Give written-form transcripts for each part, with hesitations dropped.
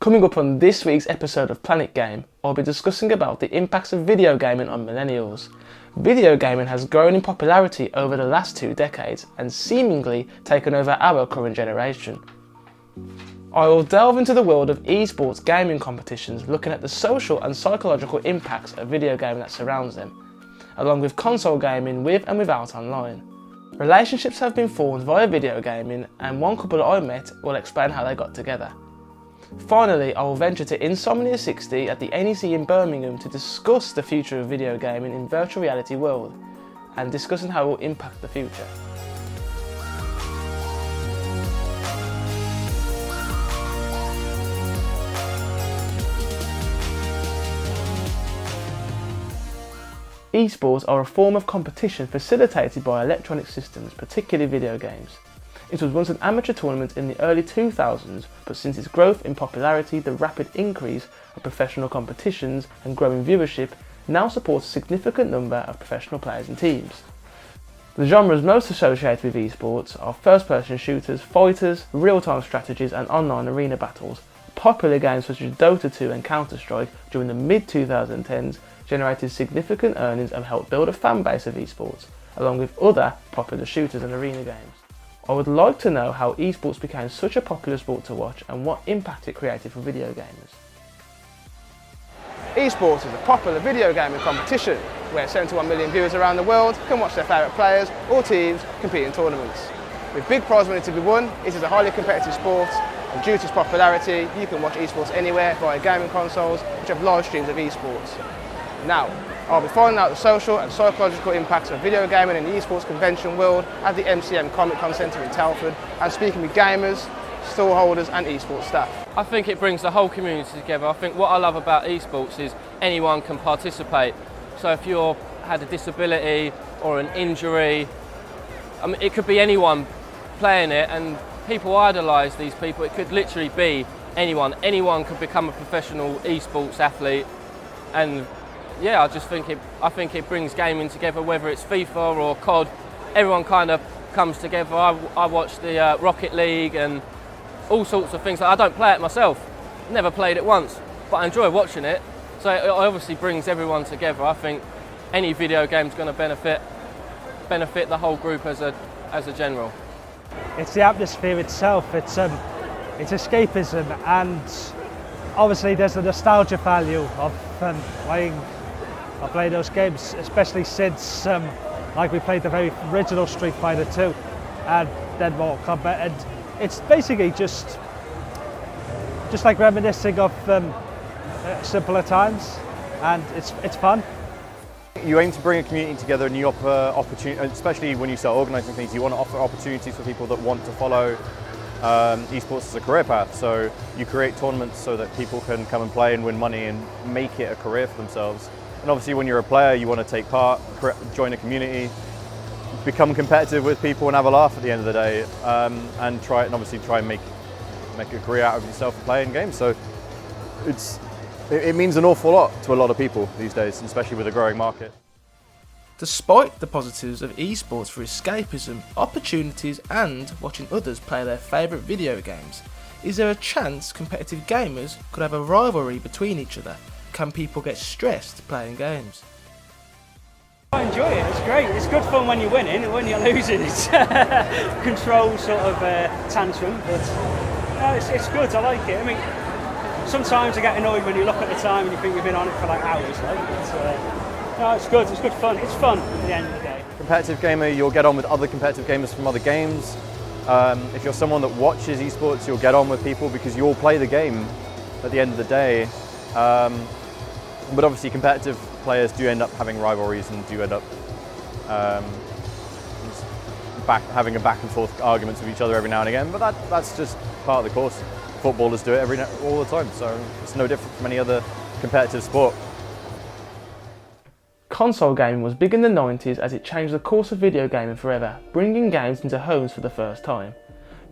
Coming up on this week's episode of Planet Game, I'll be discussing about the impacts of video gaming on millennials. Video gaming has grown in popularity over the last 2 decades and seemingly taken over our current generation. I will delve into the world of esports gaming competitions, looking at the social and psychological impacts of video gaming that surrounds them, along with console gaming with and without online. Relationships have been formed via video gaming, and one couple I met will explain how they got together. Finally, I will venture to Insomnia 60 at the NEC in Birmingham to discuss the future of video gaming in virtual reality world and discussing how it will impact the future. Esports are a form of competition facilitated by electronic systems, particularly video games. It was once an amateur tournament in the early 2000s, but since its growth in popularity, the rapid increase of professional competitions and growing viewership now supports a significant number of professional players and teams. The genres most associated with esports are first-person shooters, fighters, real-time strategies and online arena battles. Popular games such as Dota 2 and Counter-Strike during the mid-2010s generated significant earnings and helped build a fan base of esports, along with other popular shooters and arena games. I would like to know how esports became such a popular sport to watch and what impact it created for video gamers. Esports is a popular video gaming competition where 71 million viewers around the world can watch their favourite players or teams compete in tournaments. With big prize money to be won, it is a highly competitive sport, and due to its popularity, you can watch esports anywhere via gaming consoles which have live streams of esports. Now, I'll be finding out the social and psychological impacts of video gaming in the esports convention world at the MCM Comic Con Centre in Telford and speaking with gamers, stall holders and esports staff. I think it brings the whole community together. I think what I love about esports is anyone can participate. So if you had a disability or an injury, I mean, it could be anyone playing it, and people idolise these people. It could literally be anyone. Anyone could become a professional esports athlete, and yeah, I think it brings gaming together, whether it's FIFA or COD. Everyone kind of comes together. I watch the Rocket League and all sorts of things. I don't play it myself, never played it once, but I enjoy watching it. So it obviously brings everyone together. I think any video game's going to benefit the whole group as a general. It's the atmosphere itself. It's escapism, and obviously there's the nostalgia value of playing those games, especially since like we played the very original Street Fighter 2 and then Mortal Kombat, and it's basically just like reminiscing of simpler times, and it's fun. You aim to bring a community together, and you offer opportunity, especially when you start organising things, you want to offer opportunities for people that want to follow esports as a career path. So you create tournaments so that people can come and play and win money and make it a career for themselves. And obviously when you're a player, you want to take part, join a community, become competitive with people and have a laugh at the end of the day, and obviously try and make a career out of yourself playing games. So it means an awful lot to a lot of people these days, especially with a growing market. Despite the positives of esports for escapism, opportunities and watching others play their favourite video games, is there a chance competitive gamers could have a rivalry between each other? Can people get stressed playing games? I enjoy it, it's great. It's good fun when you're winning, and when you're losing it's control sort of tantrum, but no, it's good, I like it. I mean, sometimes I get annoyed when you look at the time and you think you've been on it for like hours, no, it's good fun. It's fun at the end of the day. Competitive gamer, you'll get on with other competitive gamers from other games. If you're someone that watches esports, you'll get on with people because you all play the game at the end of the day. But obviously competitive players do end up having rivalries and do end up having a back and forth arguments with each other every now and again, but that's just part of the course. Footballers do it all the time, so it's no different from any other competitive sport. Console gaming was big in the 90s as it changed the course of video gaming forever, bringing games into homes for the first time.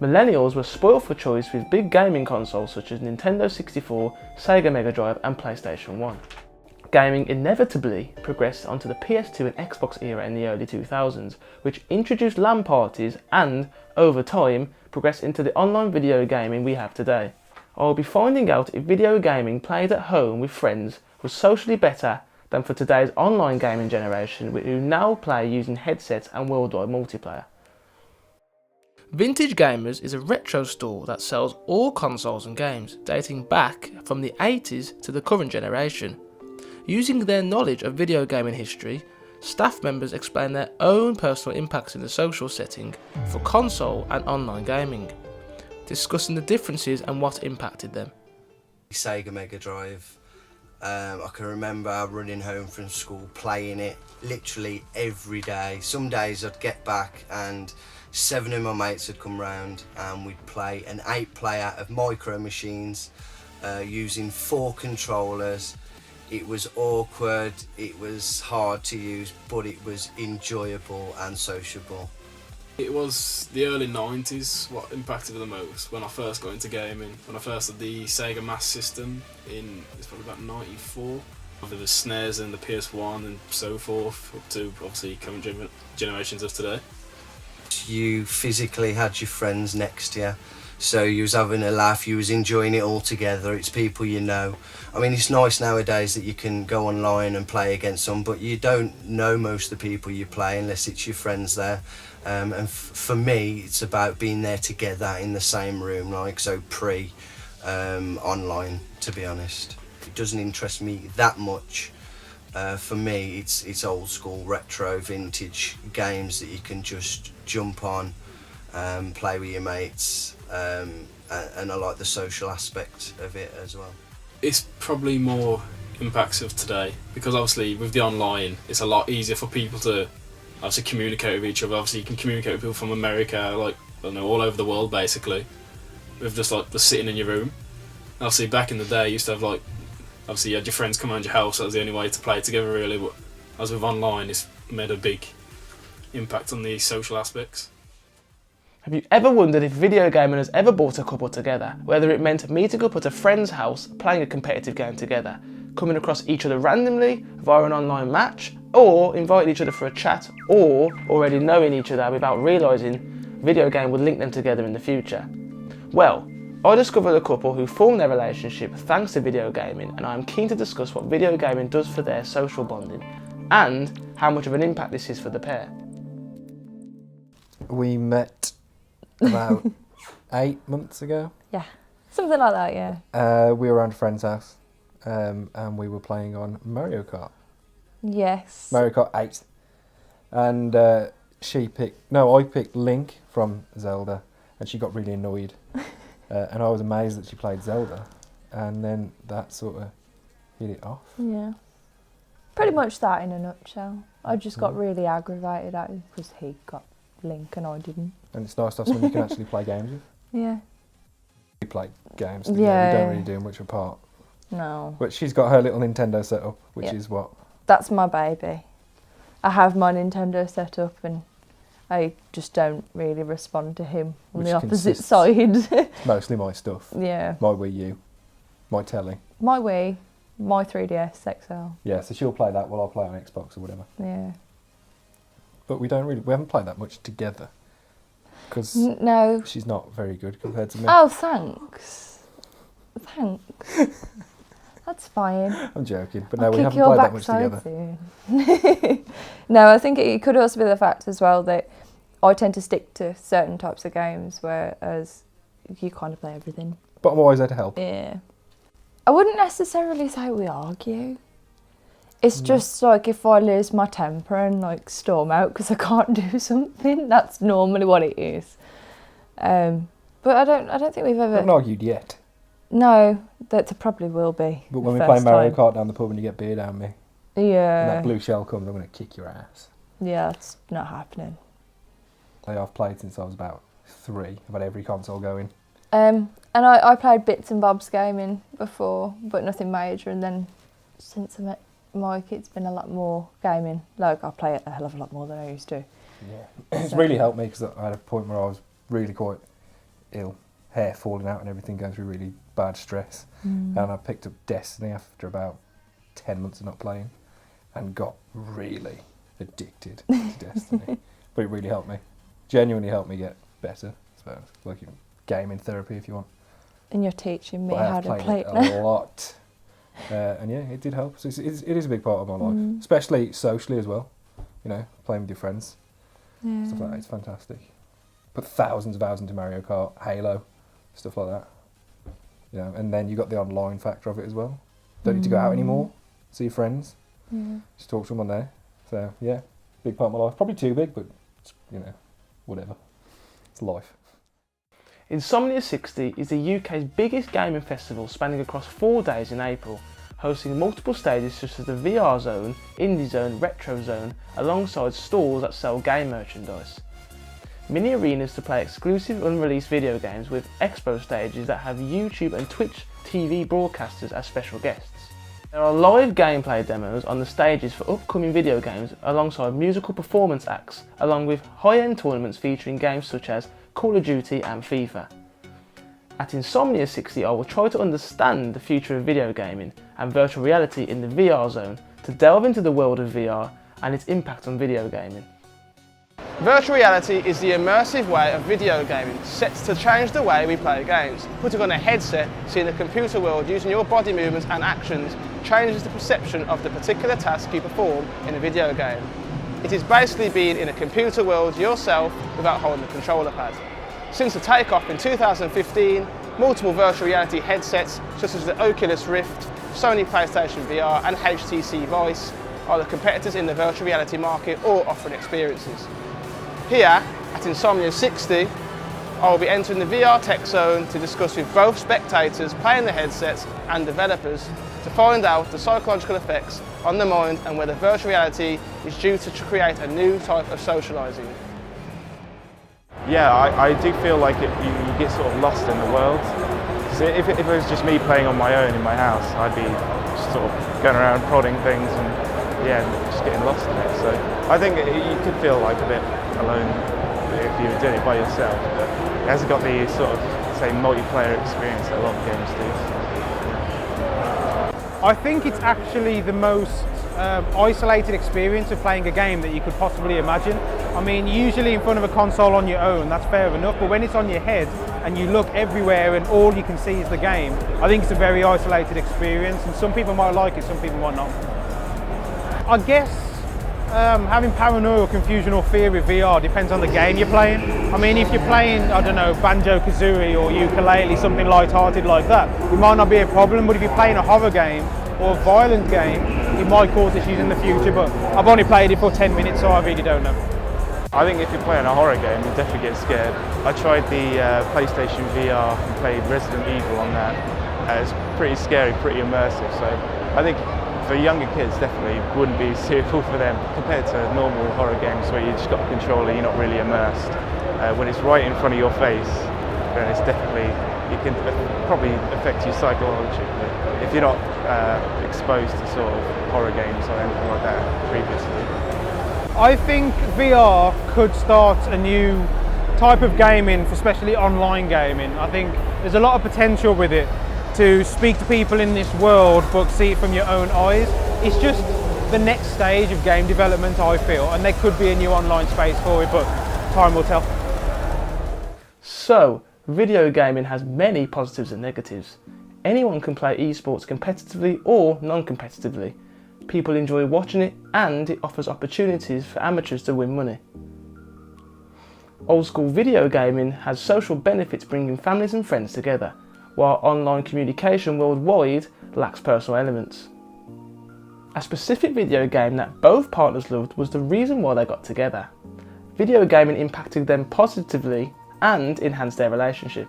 Millennials were spoilt for choice with big gaming consoles such as Nintendo 64, Sega Mega Drive and PlayStation 1. Gaming inevitably progressed onto the PS2 and Xbox era in the early 2000s, which introduced LAN parties and, over time, progressed into the online video gaming we have today. I will be finding out if video gaming played at home with friends was socially better than for today's online gaming generation who now play using headsets and worldwide multiplayer. Vintage Gamers is a retro store that sells all consoles and games dating back from the 80s to the current generation. Using their knowledge of video gaming history, staff members explain their own personal impacts in the social setting for console and online gaming, discussing the differences and what impacted them. Sega Mega Drive. I can remember running home from school playing it literally every day. Some days I'd get back and 7 of my mates would come round and we'd play an 8-player of Micro Machines using 4 controllers. It was awkward, it was hard to use, but it was enjoyable and sociable. It was the early 90s what impacted the most when I first got into gaming. When I first had the Sega Master System it's probably about 94. With the SNES and the PS1 and so forth, up to obviously current generations of today. You physically had your friends next to you, so you was having a laugh, you was enjoying it all together. It's people you know. I mean, it's nice nowadays that you can go online and play against them, but you don't know most of the people you play unless it's your friends there. And for me, it's about being there together in the same room, like so online, to be honest. It doesn't interest me that much. For me, it's old school, retro, vintage games that you can just jump on, play with your mates, and I like the social aspect of it as well. It's probably more impacts of today, because obviously with the online, it's a lot easier for people to obviously communicate with each other. Obviously you can communicate with people from America, like, I don't know, all over the world basically, with just sitting in your room. Obviously back in the day you used to have obviously you had your friends come around your house, that was the only way to play together really, but as with online it's made a big impact on the social aspects. Have you ever wondered if video gaming has ever brought a couple together, whether it meant meeting up at a friend's house, playing a competitive game together, coming across each other randomly via an online match, or inviting each other for a chat, or already knowing each other without realising video game would link them together in the future? Well, I discovered a couple who formed their relationship thanks to video gaming, and I am keen to discuss what video gaming does for their social bonding and how much of an impact this is for the pair. We met about 8 months ago. Yeah, something like that, yeah. We were around a friend's house and we were playing on Mario Kart. Yes. Mario Kart 8. And I picked Link from Zelda, and she got really annoyed. And I was amazed that she played Zelda, and then that sort of hit it off. Yeah. Pretty much that in a nutshell. I just got really aggravated at him because he got Link and I didn't. And it's nice to have someone you can actually play games with. Yeah. We play games together, Yeah. we don't really do much apart. No. But she's got her little Nintendo set up, which is what? That's my baby. I have my Nintendo set up and I just don't really respond to him on Which the opposite consists- side. It's mostly my stuff. Yeah. My Wii U, my telly. My Wii, my 3DS XL. Yeah, so she'll play that while I'll play on Xbox or whatever. Yeah. But we haven't played that much together because No. she's not very good compared to me. Oh, thanks. Thanks. That's fine. I'm joking, but I'll no, we kick haven't your played that much backside together. soon. No, I think it could also be the fact as well that I tend to stick to certain types of games, whereas you kind of play everything. But I'm always there to help. Yeah. I wouldn't necessarily say we argue. It's just like if I lose my temper and like storm out because I can't do something, that's normally what it is. But I don't think we've I ever. haven't argued yet. No, that probably will be. But the when we play first Mario time. Kart down the pub and you get beer down me, and Yeah. that blue shell comes, I'm going to kick your ass. Yeah, that's not happening. I've played since I was about 3. I've had every console going. And I played bits and bobs gaming before, but nothing major. And then since I met Mike, it's been a lot more gaming. Like I play it a hell of a lot more than I used to. Yeah. It's really helped me because I had a point where I was really quite ill, hair falling out and everything, going through really bad stress. And I picked up Destiny after about 10 months of not playing and got really addicted to Destiny. But it really helped me. Genuinely helped me get better, I suppose. Like gaming therapy if you want. And you're teaching me But I how have to played play it it now. a lot. And yeah, it did help. So it is a big part of my life, especially socially as well. You know, playing with your friends, stuff like that. It's fantastic. Put thousands of hours into Mario Kart, Halo, stuff like that. You know, and then you got the online factor of it as well. Don't need to go out anymore, see your friends, just talk to them on there. So yeah, big part of my life. Probably too big, but you know, whatever. It's life. Insomnia 60 is the UK's biggest gaming festival, spanning across 4 days in April, hosting multiple stages such as the VR Zone, Indie Zone, Retro Zone, alongside stalls that sell game merchandise. Mini arenas to play exclusive unreleased video games, with expo stages that have YouTube and Twitch TV broadcasters as special guests. There are live gameplay demos on the stages for upcoming video games alongside musical performance acts, along with high-end tournaments featuring games such as Call of Duty and FIFA. At Insomnia 60 I will try to understand the future of video gaming and virtual reality in the VR Zone to delve into the world of VR and its impact on video gaming. Virtual reality is the immersive way of video gaming, set to change the way we play games. Putting on a headset, seeing the computer world using your body movements and actions changes the perception of the particular task you perform in a video game. It is basically being in a computer world yourself without holding the controller pad. Since the takeoff in 2015, multiple virtual reality headsets such as the Oculus Rift, Sony PlayStation VR and HTC Vive are the competitors in the virtual reality market, all offering experiences. Here at Insomnia 60, I will be entering the VR Tech Zone to discuss with both spectators playing the headsets and developers to find out the psychological effects on the mind and whether virtual reality is due to create a new type of socialising. Yeah, I do feel like you get sort of lost in the world. So if it was just me playing on my own in my house, I'd be just sort of going around prodding things and yeah, just getting lost in it. So I think you could feel like a bit alone if you were doing it by yourself, but it hasn't got the sort of, say, multiplayer experience that a lot of games do. I think it's actually the most isolated experience of playing a game that you could possibly imagine. I mean, usually in front of a console on your own, that's fair enough, but when it's on your head and you look everywhere and all you can see is the game, I think it's a very isolated experience, and some people might like it, some people might not. I guess having paranoia or confusion or fear with VR depends on the game you're playing. I mean, if you're playing, I don't know, Banjo-Kazooie or ukulele, something light-hearted like that, it might not be a problem, but if you're playing a horror game or a violent game, it might cause issues in the future, but I've only played it for 10 minutes, so I really don't know. I think if you're playing a horror game, you definitely get scared. I tried the PlayStation VR and played Resident Evil on that. It's pretty scary, pretty immersive, so I think for younger kids definitely wouldn't be suitable for them compared to normal horror games where you just got a controller, you're not really immersed. When it's right in front of your face, then it's definitely, it can probably affect you psychologically if you're not exposed to sort of horror games or anything like that previously. I think VR could start a new type of gaming, especially online gaming. I think there's a lot of potential with it to speak to people in this world but see it from your own eyes. It's just the next stage of game development, I feel, and there could be a new online space for it, but time will tell. So, video gaming has many positives and negatives. Anyone can play esports competitively or non-competitively. People enjoy watching it, and it offers opportunities for amateurs to win money. Old school video gaming has social benefits, bringing families and friends together, while online communication worldwide lacks personal elements. A specific video game that both partners loved was the reason why they got together. Video gaming impacted them positively and enhanced their relationship.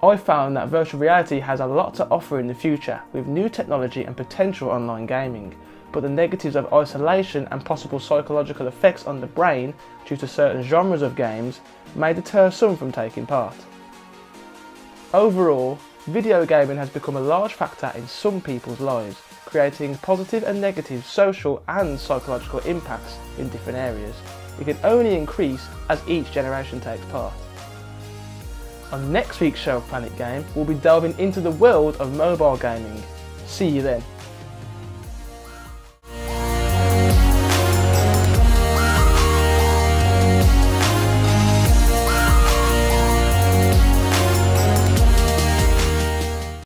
I found that virtual reality has a lot to offer in the future with new technology and potential online gaming, but the negatives of isolation and possible psychological effects on the brain due to certain genres of games may deter some from taking part. Overall, video gaming has become a large factor in some people's lives, creating positive and negative social and psychological impacts in different areas. It can only increase as each generation takes part. On next week's show of Planet Game, we'll be delving into the world of mobile gaming. See you then.